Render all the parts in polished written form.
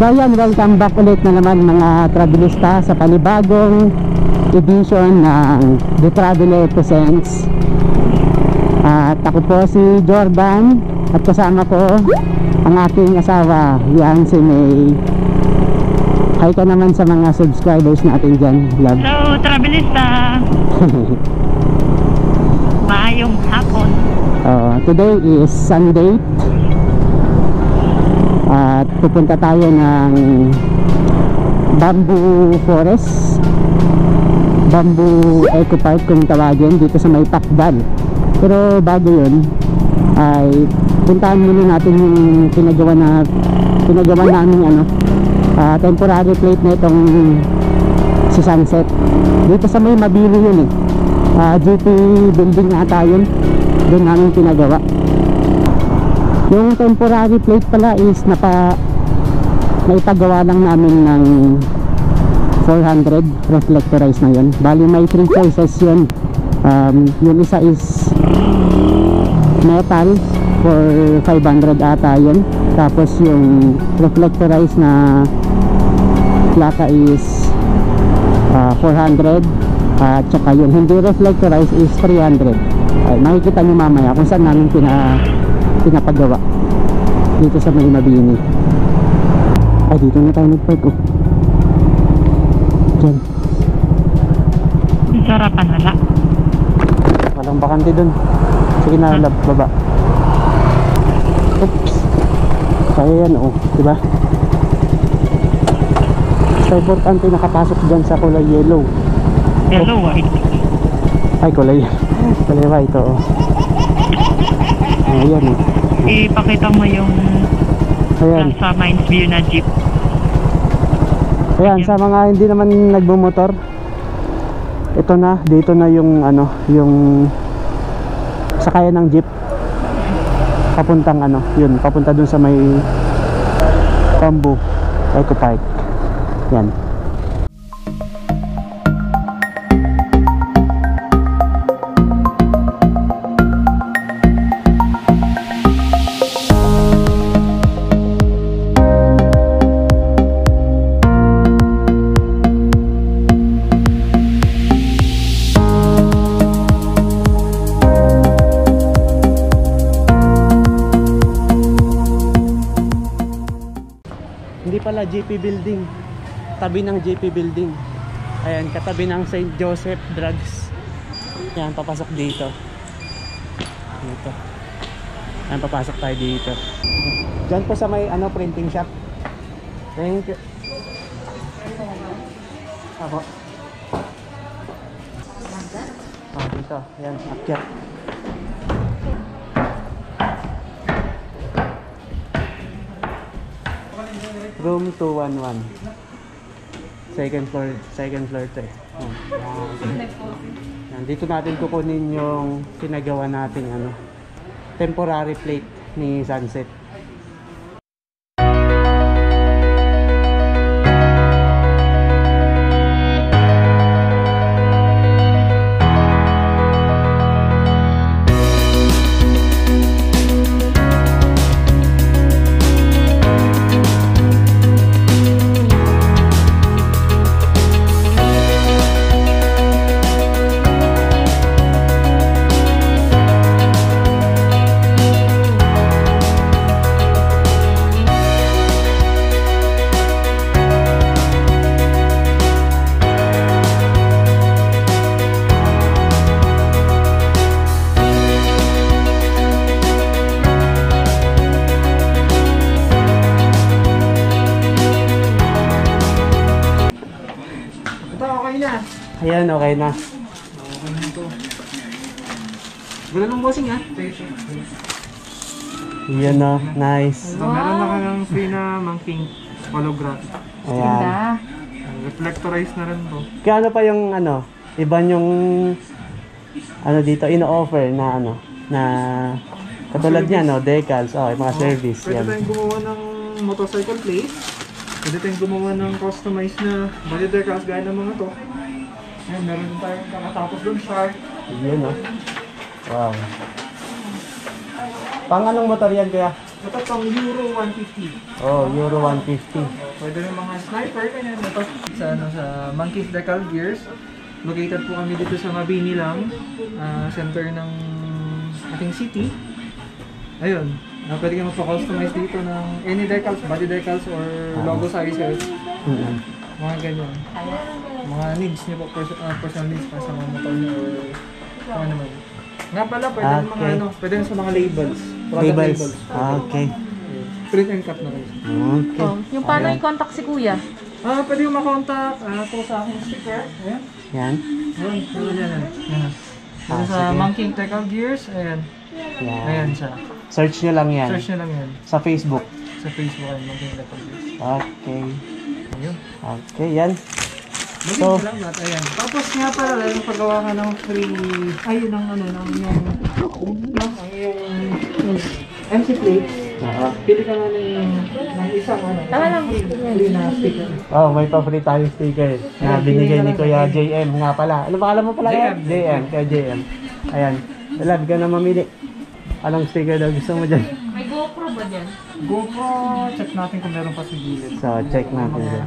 So yan, welcome back ulit na naman mga travelista sa panibagong edition ng The Traveler Presents. At ako po si Jordan at kasama ko ang aking asawa, yan si May. Hi ka naman sa mga subscribers natin dyan, love. Hello, travelista. Maayong hapon. Today is Sunday at pupunta tayo ng Bamboo Forest, Bamboo Eco Park kung tawagin, dito sa may Pakdal. Pero bago yun ay puntahan muna natin yung pinagawa namin temporary plate na itong si Sunset dito sa may Mabini yun GP building ata yun, doon namin pinagawa. Yung temporary plate pala is naipagawa lang namin ng 400 reflectorized na yun. Bali may 3 choices yun. Yung isa is metal for 500 ata yun. Tapos yung reflectorized na plaka is 400 at saka yung hindi reflectorized is 300. Ay, makikita nyo mamaya kung saan namin pinapagawa dito sa may Mabini. Ay, dito na tayo nag-park dyan. Ang sarapan wala. Walang bakante dun. Sige na, lab, baba. Oops. Kaya yan, diba? Sa importante nakapasok dyan sa kulay yellow. Yellow, white. Ay, kulay white, ayan Ipakita mo yung ayan. sa Mines View na jeep. Ayan, sa mga hindi naman nagbumotor, ito na, dito na yung yung sakayan ng jeep papuntang yun, papunta dun sa may Bamboo Eco Park. Yan. Hindi pala JP Building, tabi ng JP Building. Ayan, katabi ng St. Joseph Drugs. Yan, papasok dito. Ayan, papasok tayo dito. Diyan po sa may printing shop. Thank you. Ako. Dito. Ayan, akyat. Room 211. Second floor to Dito natin kukunin yung pinagawa nating temporary plate ni Sunset. Ayan, okay na. Wala nang bossing Ayan na, nice. So, meron na kang free na mounting holograph. Ayan. Reflectorized na rin to. Kaya pa yung iba yung dito ino-offer na na katulad niya decals, mga service. Pwede yan. tayong gumawa ng motorcycle plate. Pwede tayong gumawa ng customized na body decals gaya ng mga to. Ayan, meron din tayong kakatapos doon, shark. Yun Wow. Pang anong motor yan kaya? Ito pang Euro 150. Oh, Euro 150. Pwede rin mga sniper, ganyan. Ito sa Monkey's Decal Gears. Located po kami dito sa Mabini lang, center ng ating city. Ayun, pwede kayo magpa-customize dito ng any decals, body decals or logo sizes. Mga ganyan. Mga needs niyo po, personal needs para sa mga motor niyo or ano naman. Nga pala, pwede rin mga pwede rin sa mga labels. Labels. Okay. Print and cut na rin. Okay. Oh, yung paano i-contact si kuya? Pwede yung makontak po sa aking sticker. Ayan. Yan. Ayan. Dito sa sige. Monkey Decal Gears. Ayan. Yan. Ayan siya. Search nyo lang yan. Search nyo lang yan. Sa Facebook. Sa Facebook ay Monkey Decal Gears. Okay. Ayun. Okay, yan. So, salamat. Ayan. Tapos nga pala, yung paggawa ka ng free, ayun ang ano, ng yung MC plate. Pili ka nga ng isang ano. Tama lang. Free na sticker. Oh, may pa-free tayo sticker na binigay ni Kuya JM nga pala. Ano pangalan mo pala? JM. JM. Kaya JM. Ayan. Love ka na mamili. Anong sticker daw gusto mo dyan? May GoPro ba dyan? GoPro, check natin kung meron pa sa gilid. So, check natin dyan.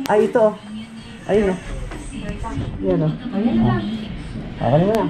Ay, ito oh. Ayun oh. Yan oh. Ayun lang. Okay mo na.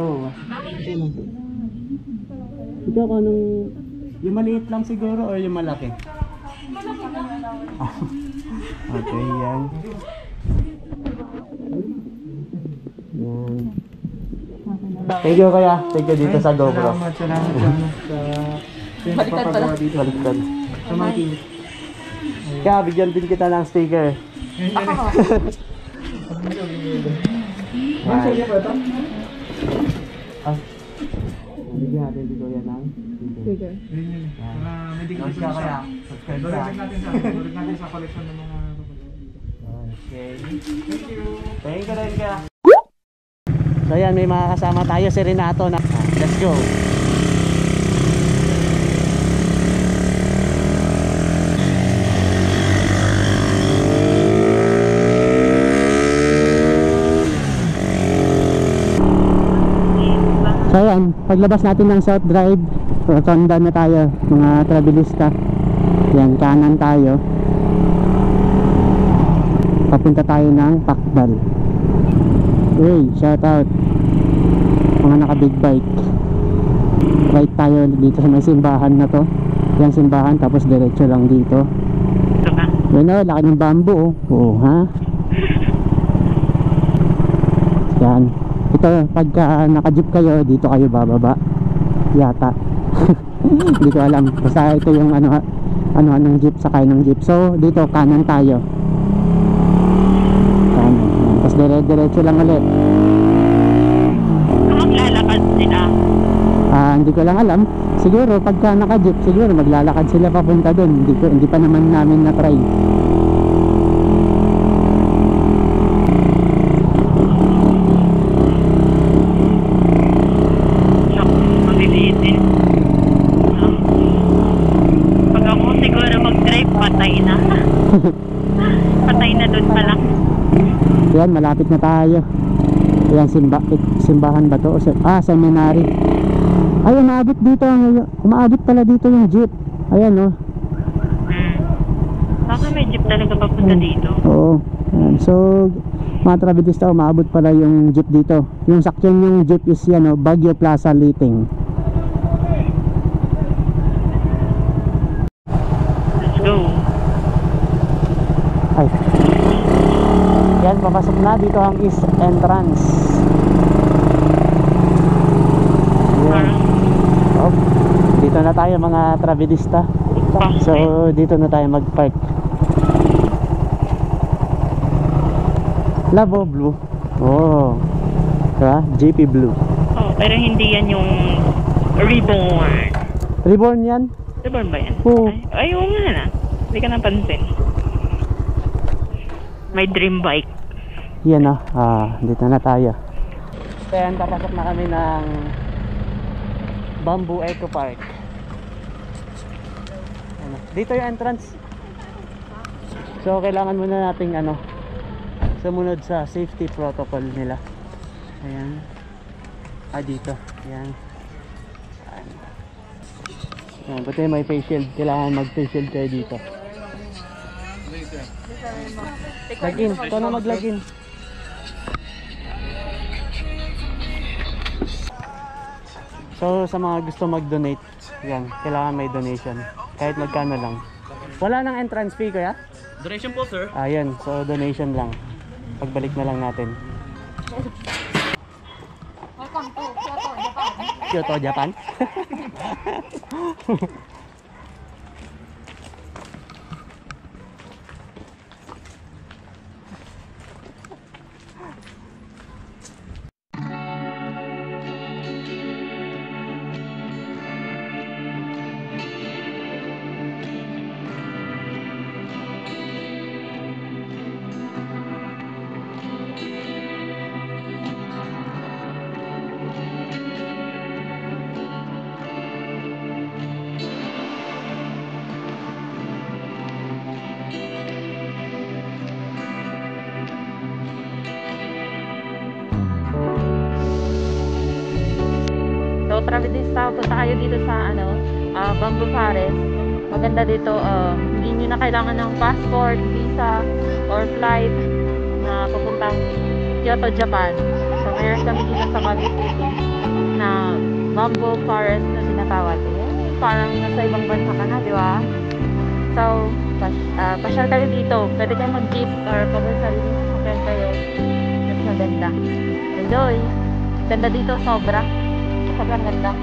Oo. Ayun oh. Ikaw kung anong... Yung maliit lang siguro or yung malaki? Okay, yan. Yan. Thank you kaya. Thank you dito sa GoPro. Salamat sa Baliktad pala. dito. Baliktad. Sa Monkey. Kaya bigyan din kita ng sticker. Ano siya ba ito? Ah. Bigyan natin dito yan ng sticker. May digit Siya kaya. Subscribe ka. Dorik natin sa collection ng mga Okay. Thank you. Thank you rin ka. So yan, may mga kasama tayo si Renato na. Let's go. So yan, paglabas natin ng South Drive, rotonda na tayo, mga travelista. Yan, kanan tayo. Papunta tayo ng Pakdal. Hey, shout out mga naka big bike. Right tayo dito sa may simbahan na to. Yan simbahan, tapos diretso lang dito. Ito ka. Yan o, laki ng bamboo. Oo, ha? Yan. Ito, pagka naka-jeep kayo, dito kayo bababa. Yata. Hindi ko alam. Basta ito yung anong jeep, sakay ng jeep. So, dito, kanan tayo. Kanan. Yan. Tapos diretso lang ulit. Maglalakad sila. Hindi ko lang alam. Siguro, pagka naka-jeep, siguro maglalakad sila papunta dun. Hindi pa naman namin na-try. Mabilitin. Pag ako siguro mag-drive, patay na. Patay na doon pala. Yan, malapit na tayo. Yan, simbahan ba to? Seminary. Ay, umaabot dito. Umaabot pala dito yung jeep. Ayan, oh. Baka may jeep talaga papunta dito. Oo. Yan. So, mga travelista, umaabot pala yung jeep dito. Yung sakyan yung jeep is yan, oh, Baguio Plaza Liting. Let's go. Ay. Yan, papasok na dito ang east entrance. Yan. Oh, dito na tayo mga travelista. So, dito na tayo mag-park. Lavo Blue. Oh. Diba? JP Blue. Oh, pero hindi yan yung Reborn. Reborn yan? Reborn ba yan? Oo. Ay, oo nga na. Hindi ka napansin. May dream bike. Yan o. Dito na tayo. Then, papasok na kami ng Bamboo Eco Park. Ano? Dito yung entrance. So, kailangan muna nating sumunod sa safety protocol nila. Ayan. Dito. Ayan. Ayan. Yan, buti may face shield. Kailangan mag-face shield kayo dito. Login. Ito na mag-login. So, sa mga gusto mag-donate, yan, kailangan may donation. Kahit magkano lang. Wala nang entrance fee, kuya? Donation po, sir. Ayun, so donation lang. Pagbalik na lang natin. Welcome to Kyoto, Japan. Kyoto, Japan? So, travelista, punta kayo dito sa Bamboo Forest. Maganda dito, hindi nyo na kailangan ng passport, visa, or flight na papuntang Kyoto, Japan. So, mayroon kami dito sa Mali City na Bamboo Forest na sinatawag. Parang nasa ibang bansa ka na, di ba? So, pasyal kayo dito. Pwede kayo mag-jeep or pag-sarili sakyan kayo. Mas maganda. Enjoy! Ganda dito, sobra. Sobrang ganda.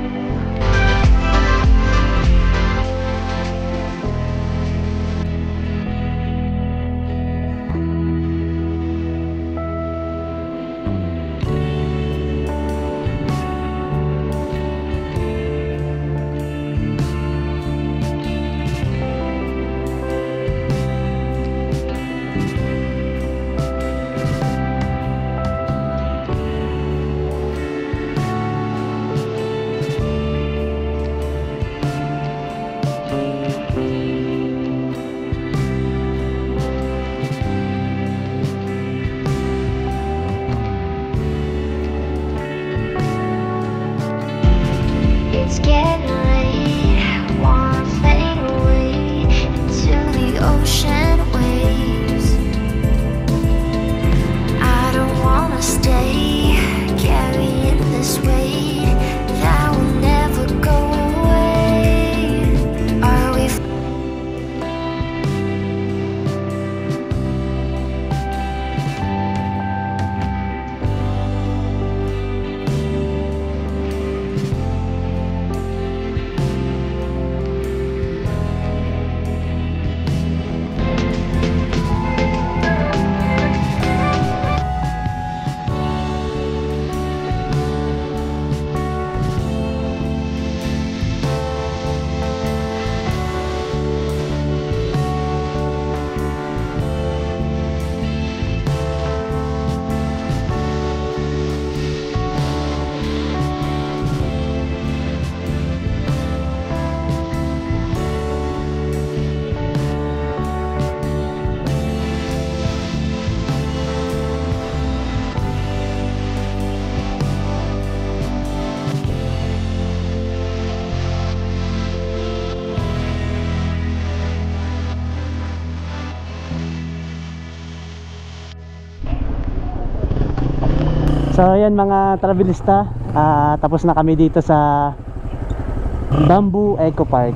It's getting late, wanna fade away into the ocean waves. I don't wanna stay carrying this weight that will never go away. Are we So ayan mga travelista, tapos na kami dito sa Bamboo Eco Park.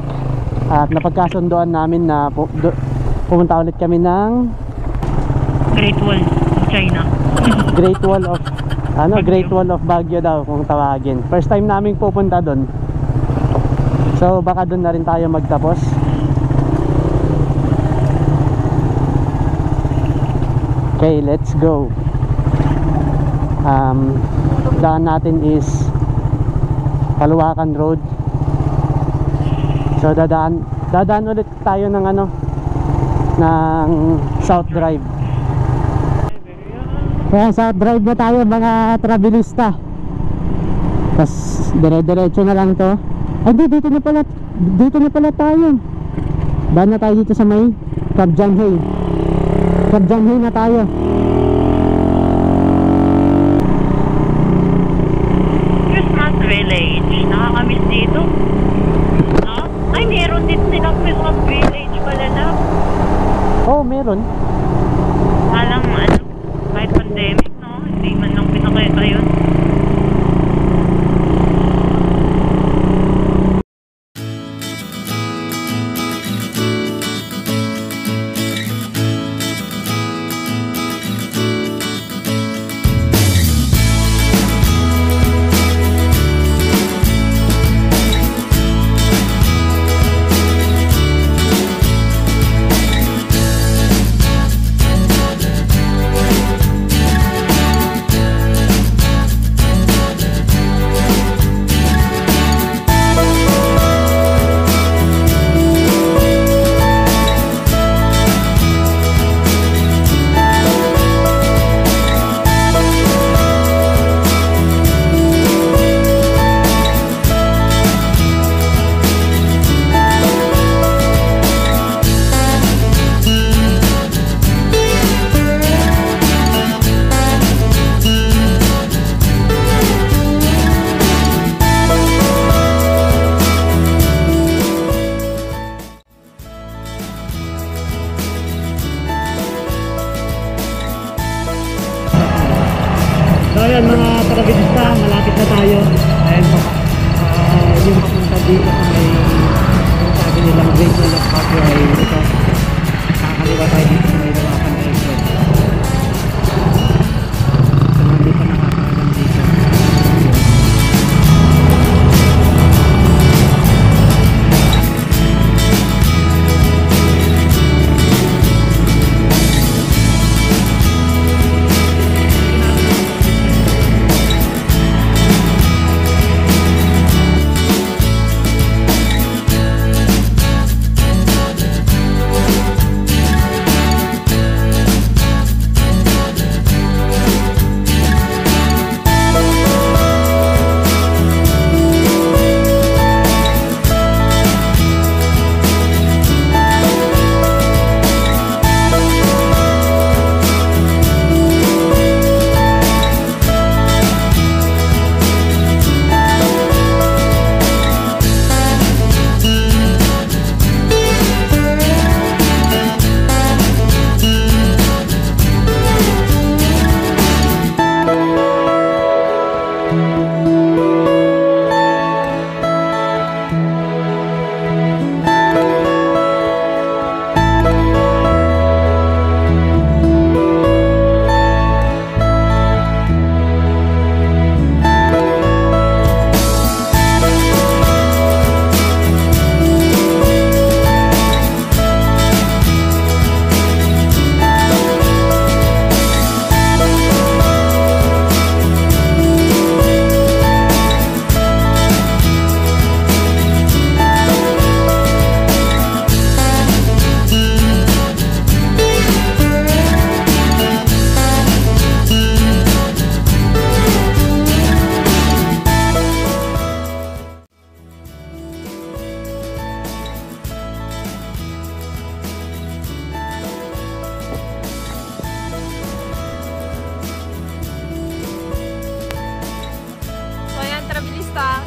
At napagkasundoan namin na pumunta ulit kami ng Great Wall of China. Great Wall of Great Wall of Baguio daw kung tawagin. First time namin pupunta doon. So baka doon na rin tayo magtapos. Okay, let's go. Daan natin is Paluwakan Road. So dadaan ulit tayo ng ng South Drive. Kaya South Drive na tayo mga travelista. Tapos dire-diretso na lang to. Ay dito na pala tayo. Daan na tayo dito sa may Kabjanhay. Kabjanhay na tayo. Christmas Village. Nakakamiss dito. No? Ay, meron. Alam ano, kahit pandemic, no? Hindi man lang pinakita yun. So ayan mga trabidista, malapit na tayo. Ayan pa, yung papunta dito sa may yung sabi nilang Great Wall of Papua ay ito. Nakakaliwa tayo dito sa may Lawakan Airport. So hindi pa nakakaalam dito.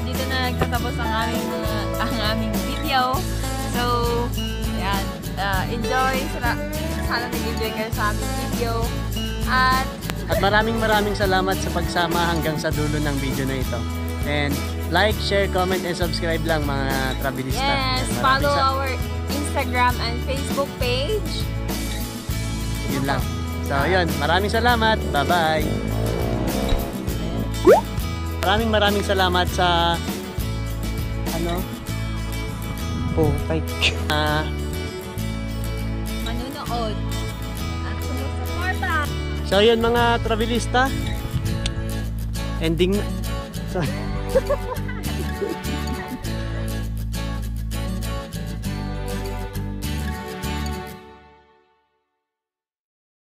Dito na nagtatapos ang aming video. So, yan. Enjoy. Sana nag-enjoy kayo sa aming video. At maraming salamat sa pagsama hanggang sa dulo ng video na ito. And like, share, comment, and subscribe lang mga Trabilista. yes, follow our Instagram and Facebook page. Yun lang. So, yun. Maraming salamat. Bye-bye. Maraming salamat sa manunood at sumusuporta. So, yun mga Trabilista. Ending na.